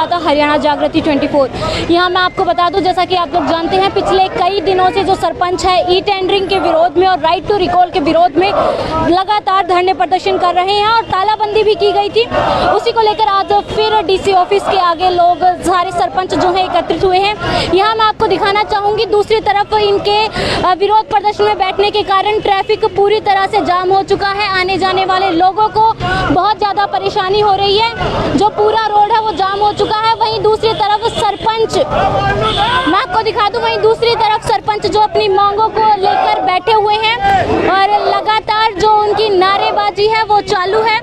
रहा था हरियाणा जागृति 24। यहाँ मैं आपको बता दूं, जैसा कि आप लोग जानते हैं, पिछले कई दिनों से जो सरपंच है ई टेंडरिंग के विरोध में और राइट टू रिकॉल के विरोध में लगातार धरने प्रदर्शन कर रहे हैं और तालाबंदी भी की गई थी। उसी को लेकर आज फिर डीसी ऑफिस के आगे लोग, सारे सरपंच जो है एकत्रित हुए हैं। यहाँ मैं आपको दिखाना चाहूँगी, दूसरी तरफ इनके विरोध प्रदर्शन में बैठने के कारण ट्रैफिक पूरी तरह से जाम हो चुका है। आने जाने वाले लोगों को बहुत ज़्यादा परेशानी हो रही है, जो पूरा रोड है वो जाम हो चुका है। वहीं दूसरी तरफ सरपंच, मैं आपको दिखा दूं, वहीं दूसरी तरफ सरपंच जो अपनी मांगों को लेकर बैठे हुए हैं और लगातार जो उनकी नारेबाजी है वो चालू है।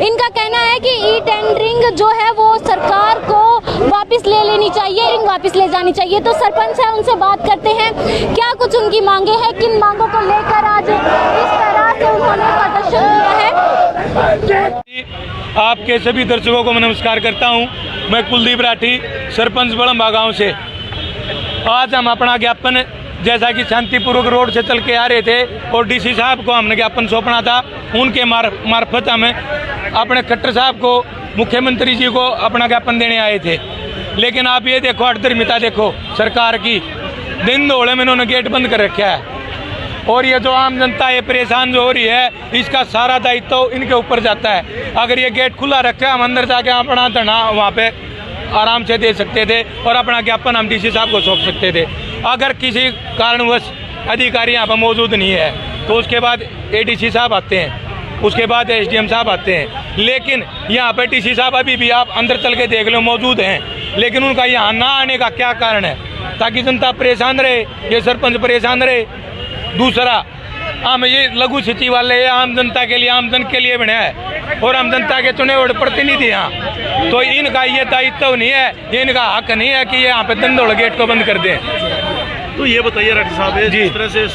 इनका कहना है कि ई टेंडरिंग जो है वो सरकार को वापस ले लेनी चाहिए, वापस ले जानी चाहिए। तो सरपंच है, उनसे बात करते हैं, क्या कुछ उनकी मांगे हैं, किन मांगों को लेकर आज इस तरह से उन्होंने प्रदर्शन किया है। आपके सभी दर्शकों को मैं नमस्कार करता हूं। मैं कुलदीप राठी, सरपंच बड़म्बा गांव से। आज हम अपना ज्ञापन, जैसा कि शांतिपूर्वक रोड से चल के आ रहे थे और डीसी साहब को हमने ज्ञापन सौंपना था, उनके मार्फत हमें अपने खट्टर साहब को, मुख्यमंत्री जी को अपना ज्ञापन देने आए थे। लेकिन आप ये देखो, अधर्मिता देखो सरकार की, दिन दौड़े में इन्होंने गेट बंद कर रखा है और ये जो आम जनता ये परेशान जो हो रही है, इसका सारा दायित्व तो इनके ऊपर जाता है। अगर ये गेट खुला रखा, हम अंदर जाके अपना धरना वहाँ पे आराम से दे सकते थे और अपना ज्ञापन हम डीसी साहब को सौंप सकते थे। अगर किसी कारणवश अधिकारी यहाँ पर मौजूद नहीं है तो उसके बाद एडीसी साहब आते हैं, उसके बाद एसडीएम साहब आते हैं। लेकिन यहाँ पे डीसी साहब अभी भी आप अंदर चल के देख लो मौजूद हैं, लेकिन उनका यहाँ ना आने का क्या कारण है? ताकि जनता परेशान रहे, ये सरपंच परेशान रहे। दूसरा, हम ये लघु सिटी वाले आम जनता के लिए, आम जन के लिए बने हैं और आम जनता के चुने हुए प्रतिनिधि यहाँ, तो इनका ये दायित्व नहीं है, ये इनका हक नहीं है कि ये यहाँ पे दंदोड़ गेट को बंद कर दें। तो ये बताइए राठी साहब, जिस तरह से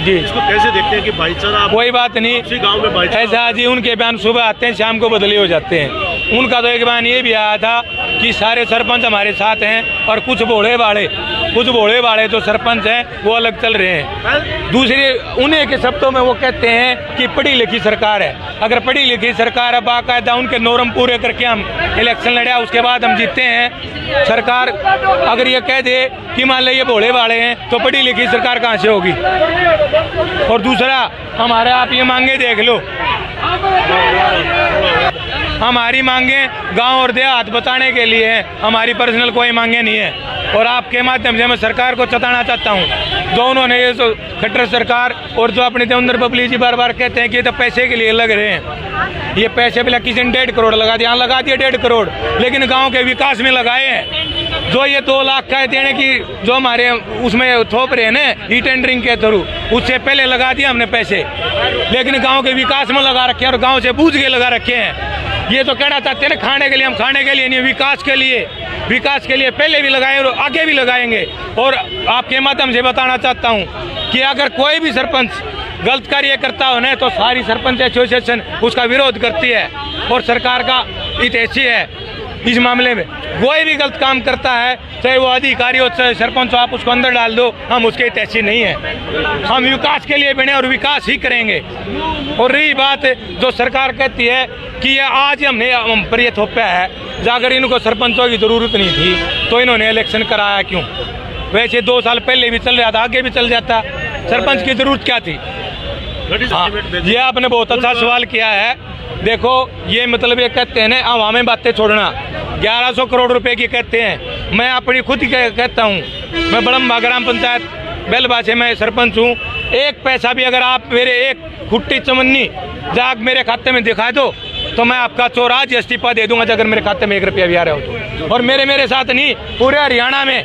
जी इसको कैसे देखते हैं कि भाईचारा? कोई बात नहीं, उसी गांव में भाईचारा ऐसा जी, उनके बयान सुबह आते हैं, शाम को बदले हो जाते हैं। उनका तो एक बयान ये भी आया था कि सारे सरपंच हमारे साथ हैं और कुछ भोले भाड़े जो सरपंच हैं वो अलग चल रहे हैं। दूसरे उन्हीं के शब्दों में वो कहते हैं कि पढ़ी लिखी सरकार है। अगर पढ़ी लिखी सरकार है, बाकायदा उनके नॉर्म पूरे करके हम इलेक्शन लड़ा, उसके बाद हम जीतते हैं। सरकार अगर ये कह दे कि मान लीजिए भोले भाड़े हैं, तो पढ़ी लिखी सरकार कहाँ से होगी? और दूसरा, हमारे आप ये मांगे देख लो, हमारी मांगे गांव और देहात बचाने के लिए है, हमारी पर्सनल कोई मांगे नहीं है। और आपके माध्यम से मैं सरकार को चताना चाहता हूँ, जो उन्होंने ये जो खट्टर सरकार और जो अपने देवेंद्र बबली जी बार बार कहते हैं कि ये तो पैसे के लिए लग रहे हैं, ये पैसे भी किसी ने 1.5 करोड़ लगा दिया, लगा दिए 1.5 करोड़, लेकिन गाँव के विकास में लगाए हैं। जो ये 2 लाख का देने की जो हमारे उसमें थोप रहे हैं ना ई टेंडरिंग के थ्रू, उससे पहले लगा दिया हमने पैसे, लेकिन गांव के विकास में लगा रखे हैं और गांव से बूझ के लगा रखे हैं। ये तो कहना चाहते हैं खाने के लिए, हम खाने के लिए नहीं, विकास के लिए पहले भी लगाए और आगे भी लगाएंगे। और आपके माध्यम से बताना चाहता हूँ कि अगर कोई भी सरपंच गलत कार्य करता हो ना, तो सारी सरपंच एसोसिएशन उसका विरोध करती है और सरकार का हितैषी है। इस मामले में कोई भी गलत काम करता है, चाहे वो अधिकारी हो चाहे सरपंच हो, आप उसको अंदर डाल दो, हम उसके हितैषी नहीं है। हम विकास के लिए बने और विकास ही करेंगे। और रही बात जो सरकार कहती है कि ये आज हमने हम पर ये थोपा है, अगर इनको सरपंचों की ज़रूरत नहीं थी तो इन्होंने इलेक्शन कराया क्यों? वैसे 2 साल पहले भी चल रहा था, आगे भी चल जाता, सरपंच की ज़रूरत क्या थी? हाँ, ये आपने बहुत अच्छा सवाल किया है। देखो, ये मतलब ये कहते हैं ना, आवाम में बातें छोड़ना, 1100 करोड़ रुपए की कहते हैं। मैं अपनी खुद ही कहता हूँ, मैं बड़म्बा ग्राम पंचायत बेलबा से मैं सरपंच हूँ। 1 पैसा भी अगर आप मेरे 1 फुट्टी चमन्नी जाग मेरे खाते में दिखा दो तो मैं आपका चौराज इस्तीफा दे दूंगा, अगर मेरे खाते में 1 रुपया भी आ रहा हो तो। और मेरे साथ नहीं, पूरे हरियाणा में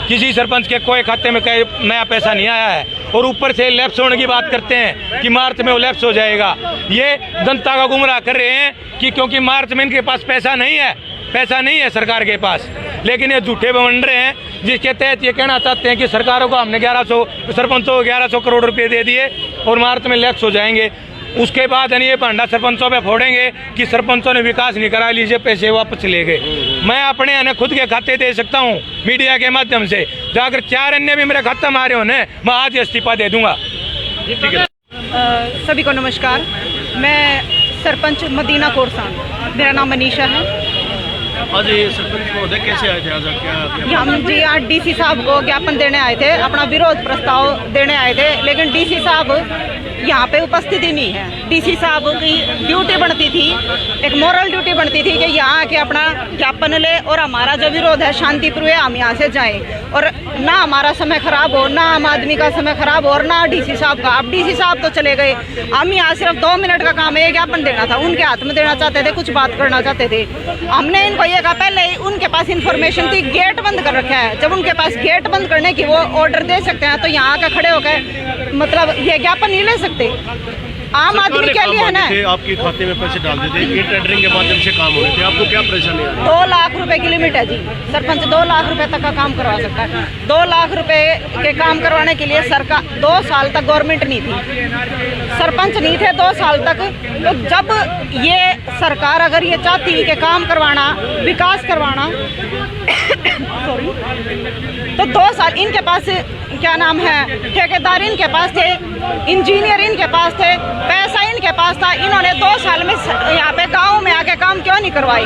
किसी सरपंच के कोई खाते में कोई नया पैसा नहीं आया है। और ऊपर से लैप्स होने की बात करते हैं कि मार्च में वो लैप्स हो जाएगा। ये जनता का गुमराह कर रहे हैं कि क्योंकि मार्च में इनके पास पैसा नहीं है सरकार के पास, लेकिन ये झूठे बन रहे हैं, जिसके तहत ये कहना चाहते हैं कि सरकारों को हमने 1100 सरपंचों को 1100 करोड़ रुपए दे दिए और मार्च में लैप्स हो जाएंगे। उसके बाद ये भांडा सरपंचों पे फोड़ेंगे कि सरपंचों ने विकास नहीं करा, लीजिए पैसे वापस ले गए। मैं अपने खुद के खाते दे सकता हूँ मीडिया के माध्यम से, जाकर 4 अन्य भी मेरे खाते में आ रहे हो मैं आज इस्तीफा दे दूंगा। ठीक है। सभी को नमस्कार, मैं सरपंच मदीना कोरसान, मेरा नाम मनीषा है। आज ये सरपंच महोदय कैसे आए थे? आज हम जी आज डीसी साहब को ज्ञापन देने आए थे, अपना विरोध प्रस्ताव देने आए थे, लेकिन डीसी साहब यहाँ पे उपस्थिति नहीं है। डीसी साहब की ड्यूटी बनती थी, एक मोरल ड्यूटी बनती थी कि यहाँ आके अपना ज्ञापन ले और हमारा जो विरोध है शांतिपूर्वक हम यहाँ से जाएं और ना हमारा समय खराब हो, ना आम आदमी का समय खराब हो और ना डीसी साहब का। अब डीसी साहब तो चले गए, हम यहाँ सिर्फ 2 मिनट का काम है, ज्ञापन देना था, उनके हाथ में देना चाहते थे, कुछ बात करना चाहते थे। हमने इनको ये कहा, पहले ही उनके पास इन्फॉर्मेशन थी, गेट बंद कर रखा है। जब उनके पास गेट बंद करने की वो ऑर्डर दे सकते हैं तो यहाँ आकर खड़े होकर मतलब ये ज्ञापन नहीं ले सकते। आम आदमी के लिए है ना। आपके खाते में पैसे डाल देते, ई टेंडरिंग के माध्यम से काम हो रहे थे, आपको क्या परेशानी है? 2 लाख रुपए की लिमिट है जी, सरपंच 2 लाख रुपए तक का काम करवा सकता है। 2 लाख रुपए के काम करवाने के लिए सरकार 2 साल तक गवर्नमेंट नहीं थी, सरपंच नहीं थे 2 साल तक। तो जब ये सरकार अगर ये चाहती कि काम करवाना, विकास करवाना सॉरी, तो 2 साल इनके पास क्या नाम है, ठेकेदार इनके पास थे, इंजीनियर इनके पास थे, पैसा इनके पास था। इन्होंने 2 साल में यहाँ पे गांव में आके काम क्यों नहीं करवाई?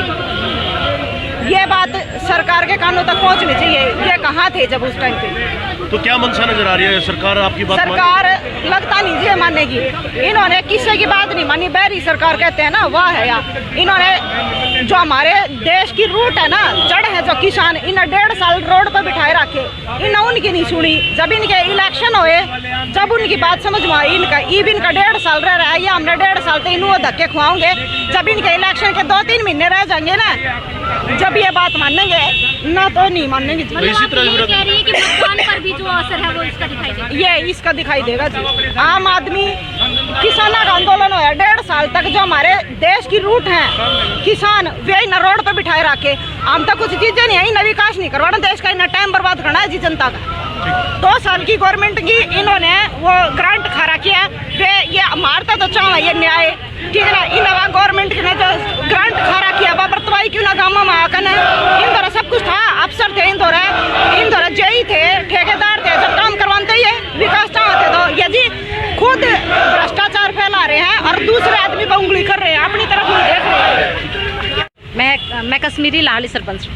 ये बात सरकार के कानों तक पहुंचनी चाहिए। ये कहाँ थे जब उस टाइम पे? तो क्या मंशा नजर आ रही है? सरकार आपकी बात सरकार लगता नहीं जी मानेगी। इन्होंने किसी की बात नहीं मानी, बहरी सरकार कहते हैं ना, वाह है यार। इन्होंने जो हमारे देश की रूट है ना, जड़ है जो किसान, इन्हें 1.5 साल रोड पर बिठाए रखे, इन्हें उनकी नहीं सुनी। जब इनके इलेक्शन हुए, जब उनकी बात समझ में आई, इनका 1.5 साल रह रहा है, या हमने 1.5 साल तक इन्हों धक्के खुआओगे। जब इनके इलेक्शन के 2-3 महीने रह जाएंगे ना, जब ये बात मानेंगे ना तो नहीं मानेंगे। तो इसी तरह कह रही है कि मतदान पर भी जो असर है वो इसका दिखाई देगा। ये इसका दिखाई देगा जी। आम आदमी किसानों का आंदोलन होया 1.5 साल तक, जो हमारे देश की रूट है किसान, वे न रोड पे बिठाए रखे। हम तक कुछ चीजें नहीं है, इन्हें विकास नहीं करवाना देश का, इन्हें टाइम बर्बाद करना है जी जनता का। 2 साल की गवर्नमेंट की इन्होंने वो ग्रांट खा रखी है, वे ये मारता तो चाह ये न्याय ठीक है ना। इन गवर्नमेंट ने जो ग्रांट खा रखी है बरतवाई क्यों ना गाँव में आकर इन दौरा सब कुछ था, अफसर थे इन दौरा जेई थे, ठेकेदार थे, जब काम करवाते ही विकास चाहते तो ये जी खुद भ्रष्टाचार फैला रहे हैं और दूसरे आदमी पर उंगली कर रहे हैं, अपनी तरफ नहीं देख रहे हैं। मैं कश्मीरी लाहली सरपंच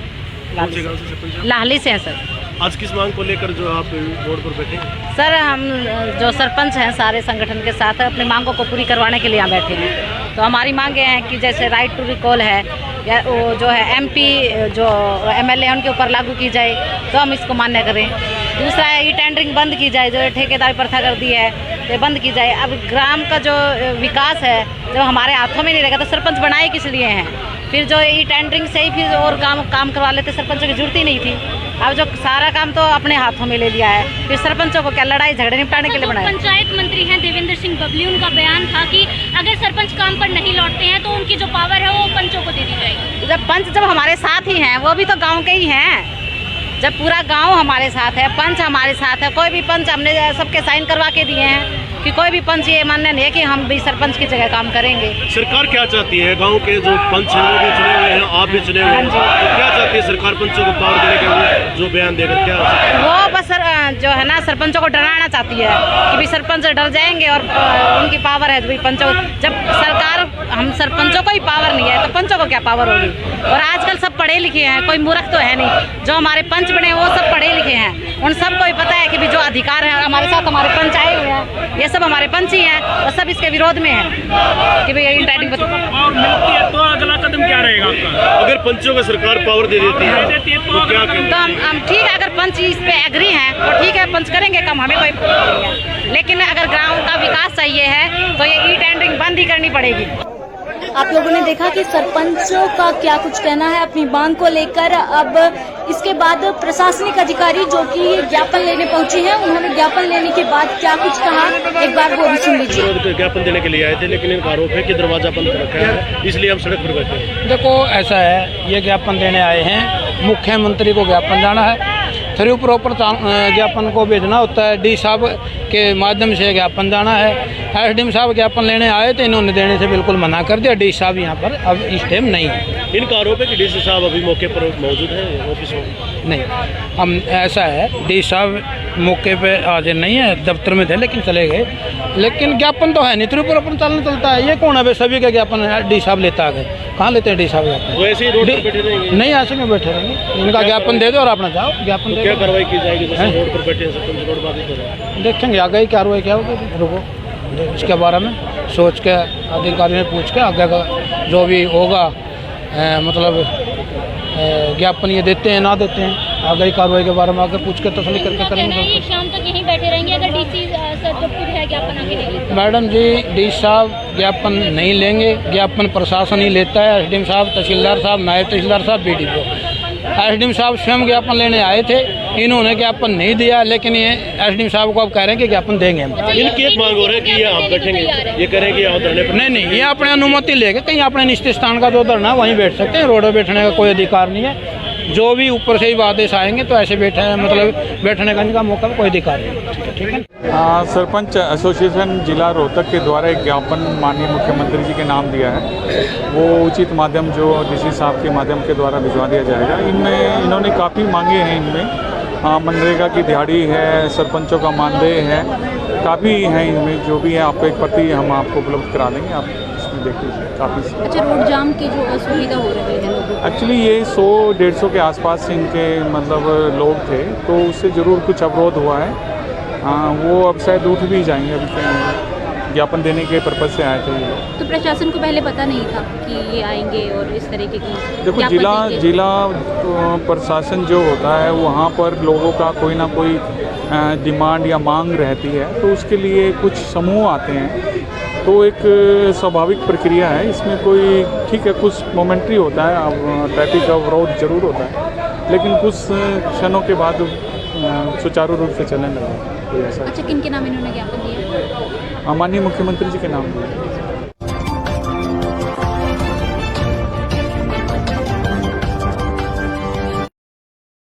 लाहली से हैं सर। आज किस मांग को लेकर जो आप बोर्ड पर बैठे? सर हम जो सरपंच हैं सारे संगठन के साथ अपनी मांगों को पूरी करवाने के लिए यहाँ बैठे हैं। तो हमारी मांगे हैं कि जैसे राइट टू रिकॉल है, या वो जो है MP जो MLA है उनके ऊपर लागू की जाए तो हम इसको मान्य करें। दूसरा है ई टेंडरिंग बंद की जाए, जो ठेकेदारी प्रथा कर दी है तो बंद की जाए। अब ग्राम का जो विकास है जब हमारे हाथों में नहीं रहेगा तो सरपंच बनाए किस लिए हैं? फिर जो ई टेंडरिंग से ही फिर और काम करवा लेते, सरपंचों की जरूरत ही नहीं थी। अब जो सारा काम तो अपने हाथों में ले लिया है, फिर सरपंचों को क्या लड़ाई झगड़े निपटाने के लिए बनाया? पंचायत मंत्री हैं देवेंद्र सिंह बबली, उनका बयान था कि अगर सरपंच काम पर नहीं लौटते हैं तो उनकी जो पावर है वो पंचों को दे दी जाएगी। जब पंच जब हमारे साथ ही हैं, वो भी तो गांव के ही हैं। जब पूरा गांव हमारे साथ है, पंच हमारे साथ है, कोई भी पंच हमने सबके साइन करवा के दिए हैं कि कोई भी पंच ये मानना नहीं है कि हम भी सरपंच की जगह काम करेंगे। सरकार क्या चाहती है? गांव के जो पंच हैं वो भी चुने हुए हैं, आप भी चुने हुए हैं, तो क्या चाहती है सरकार पंचों को पावर देने के जो बयान देकर? क्या वो बस जो है ना सरपंचों को डराना चाहती है कि भी सरपंच डर जाएंगे और उनकी पावर है। पंचों जब सरकार हम सरपंचों को ही पावर नहीं है तो पंचों को क्या पावर होगी? और आजकल सब पढ़े लिखे हैं, कोई मूर्ख तो है नहीं। जो हमारे पंच बने वो सब पढ़े लिखे हैं, उन सबको ही पता है कि भी जो अधिकार है हमारे साथ हमारे पंच आए हुए हैं, ये सब हमारे पंच ही हैं और सब इसके विरोध में है कि भाई इंटरनेटिंग पावर मिलती है तो अगला कदम क्या रहेगा आपका? अगर पंचों को सरकार पावर दे देती है तो क्या करेंगे? तो हम ठीक है, अगर पंच इस पे एग्री हैं तो ठीक है, पंच करेंगे कम, हमें कोई प्रॉब्लम नहीं है। लेकिन अगर गाँव का विकास चाहिए है तो ये ई टेंडरिंग बंद ही करनी पड़ेगी। आप लोगों ने देखा कि सरपंचों का क्या कुछ कहना है अपनी मांग को लेकर। अब इसके बाद प्रशासनिक अधिकारी जो कि ज्ञापन लेने पहुंचे हैं, उन्होंने ज्ञापन लेने के बाद क्या कुछ कहा, एक बार वो भी सुन लीजिए। ज्ञापन देने के लिए आए थे लेकिन इनका आरोप है कि दरवाजा बंद कर रखा है, इसलिए हम सड़क पर बैठे हैं। देखो ऐसा है, ये ज्ञापन देने आए हैं, मुख्यमंत्री को ज्ञापन जाना है, थ्रू प्रॉपर ज्ञापन को भेजना होता है, डी साहब के माध्यम से ज्ञापन जाना है। SDM साहब ज्ञापन लेने आए थे, इन्होंने देने से बिल्कुल मना कर दिया। डी साहब यहाँ पर अब इस टाइम नहीं है। इनका आरोप है कि DC साहब अभी मौके पर मौजूद है ऑफिस में? नहीं, हम ऐसा है, डी साहब मौके पे हाजिर नहीं है, दफ्तर में थे लेकिन चले गए। लेकिन ज्ञापन तो है नहीं, थ्रू प्रॉपर चलता है। ये कौन है भाई? सभी का ज्ञापन डी साहब लेता आ गए, कहाँ लेते हैं डी साहब ज्ञापन? वो ऐसे ही रोड पर बैठे रहेंगे? नहीं, ऐसे क्यों बैठे रहेंगे? इनका ज्ञापन दे दो और अपना जाओ, ज्ञापन दे क्या दो। कार्रवाई की जाएगी? जैसे रोड पर बैठे हैं सरपंच रोड बात कर रहे हैं, देखेंगे आगे ही कार्रवाई क्या होगी, रुको इसके बारे में सोच के अधिकारियों से पूछ के आगे का जो भी होगा मतलब ज्ञापन ये देते हैं ना देते हैं, आगे ही कार्रवाई के बारे में आगे पूछ के तसल्ली करके करेंगे। ये शाम तक यहीं बैठे रहेंगे अगर डीसी सर जो खुद है ज्ञापन आगे लेंगे? मैडम जी, डी साहब ज्ञापन नहीं लेंगे, ज्ञापन प्रशासन ही लेता है। एसडीएम साहब, तहसीलदार साहब, नायब तहसीलदार साहब, बीडीओ। एसडीएम साहब स्वयं ज्ञापन लेने आए थे, इन्होंने ज्ञापन नहीं दिया, लेकिन ये एसडीएम साहब को अब कह रहे हैं कि ज्ञापन देंगे हम। इनकी एक मांग हो रही है कि ये आप बैठेंगे, ये करेंगे आप धरने पर? नहीं, ये अपने अनुमति लेके कहीं अपने निश्चित स्थान का जो धरना वहीं बैठ सकते हैं, रोड पर बैठने का कोई अधिकार नहीं है। जो भी ऊपर से ही आदेश आएंगे तो ऐसे मतलब बैठने का इनका मौका कोई अधिकार नहीं, ठीक है। सरपंच एसोसिएशन जिला रोहतक के द्वारा एक ज्ञापन माननीय मुख्यमंत्री जी के नाम दिया है, वो उचित माध्यम जो डीसी साहब के माध्यम के द्वारा भिजवा दिया जाएगा। इनमें इन्होंने काफ़ी मांगे हैं, इनमें मनरेगा की दिहाड़ी है, सरपंचों का मानदेय है, काफ़ी हैं इनमें। जो भी है आपको एक प्रति हम आपको उपलब्ध करा देंगे, आप इसमें देख लीजिए काफ़ी। अच्छा, रोड जाम की जो असुविधा हो रही है लोगों को? एक्चुअली ये 100-150 के आसपास इनके मतलब लोग थे, तो उससे ज़रूर कुछ अवरोध हुआ है। वो अब शायद उठ भी जाएंगे, अभी ज्ञापन देने के पर्पज़ से आए थे ये। तो प्रशासन को पहले पता नहीं था कि ये आएंगे और इस तरीके की? देखो, जिला प्रशासन जो होता है वहाँ पर लोगों का कोई ना कोई डिमांड या मांग रहती है, तो उसके लिए कुछ समूह आते हैं, तो एक स्वाभाविक प्रक्रिया है इसमें। कोई ठीक है, कुछ मोमेंट्री होता है, ट्रैफिक अवरोध जरूर होता है, लेकिन कुछ क्षणों के बाद सुचारू रूप से चलने लगा कोई ऐसा। अच्छा, किन के नाम इन्होंने ज्ञापन दिया? माननीय मुख्यमंत्री जी के नाम दिया।